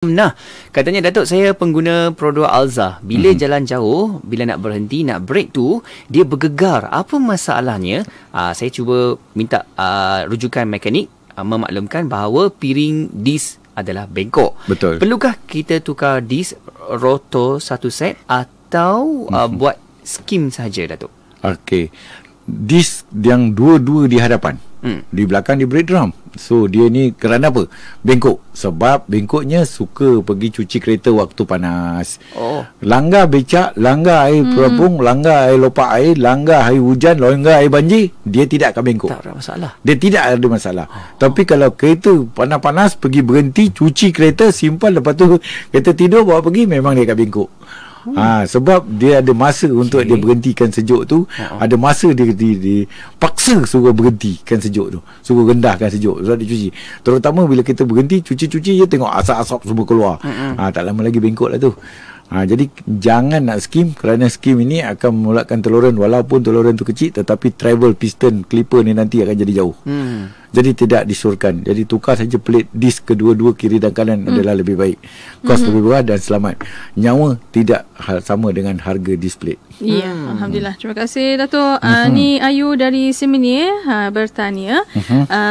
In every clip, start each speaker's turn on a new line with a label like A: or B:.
A: Nah, katanya Datuk, saya pengguna Pro 2 Alza. Bila jalan jauh, bila nak berhenti, nak break tu, dia bergegar. Apa masalahnya? Saya cuba minta rujukan mekanik memaklumkan bahawa piring disk adalah bengkok.
B: Betul.
A: Perlukah kita tukar disk rotor satu set atau buat skim saja, Datuk?
B: Okey. Disk yang dua-dua di hadapan. Di belakang di brake drum. So dia ni kerana apa? Bengkok. Sebab bengkoknya suka pergi cuci kereta waktu panas. Langgar becak, langgar air perapung, langgar air lopak air, langgar air hujan, langgar air banjir, dia tidak akan bengkok.
A: Tak ada masalah.
B: Dia tidak ada masalah. Tapi kalau kereta panas-panas pergi berhenti cuci kereta, simpan, lepas tu kereta tidur bawa pergi, memang dia akan bengkok. Sebab dia ada masa untuk dia berhentikan sejuk tu. Ada masa dia paksa suruh berhentikan sejuk tu, suruh rendahkan sejuk sebab dia cuci. Terutama bila kita berhenti cuci-cuci je, tengok asap-asap semua keluar. Tak lama lagi bengkok lah tu. Jadi jangan nak skim, kerana skim ini akan memulakan teluran. Walaupun teluran tu kecil, tetapi travel piston clipper ni nanti akan jadi jauh. Jadi tidak disurkan. Jadi tukar saja plate disk kedua-dua, kiri dan kanan adalah lebih baik. Kos lebih murah dan selamat. Nyawa tidak sama dengan harga disk plate.
C: Ya, Alhamdulillah. Terima kasih, Datuk. Ni Ayu dari Semini bertanya.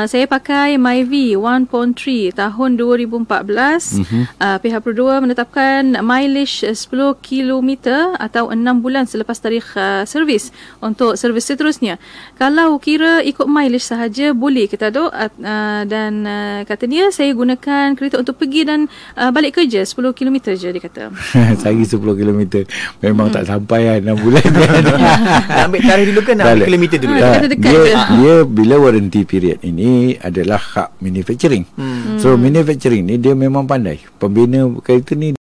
C: Saya pakai Myvi 1.3 tahun 2014. Pihak Pro 2 menetapkan mileage 10 km atau 6 bulan selepas tarikh servis untuk servis seterusnya. Kalau kira ikut mileage sahaja, boleh kita Datuk? Dan katanya saya gunakan kereta untuk pergi dan balik kerja 10 km je, dia kata.
B: Sehari 10 km memang tak sampai 6 bulan.
A: Nak ambil tarikh dulu kan, nak ambil kilometer dulu.
B: Dia bila warranty period ini adalah hak manufacturing. So manufacturing ni dia memang pandai. Pembina kereta ni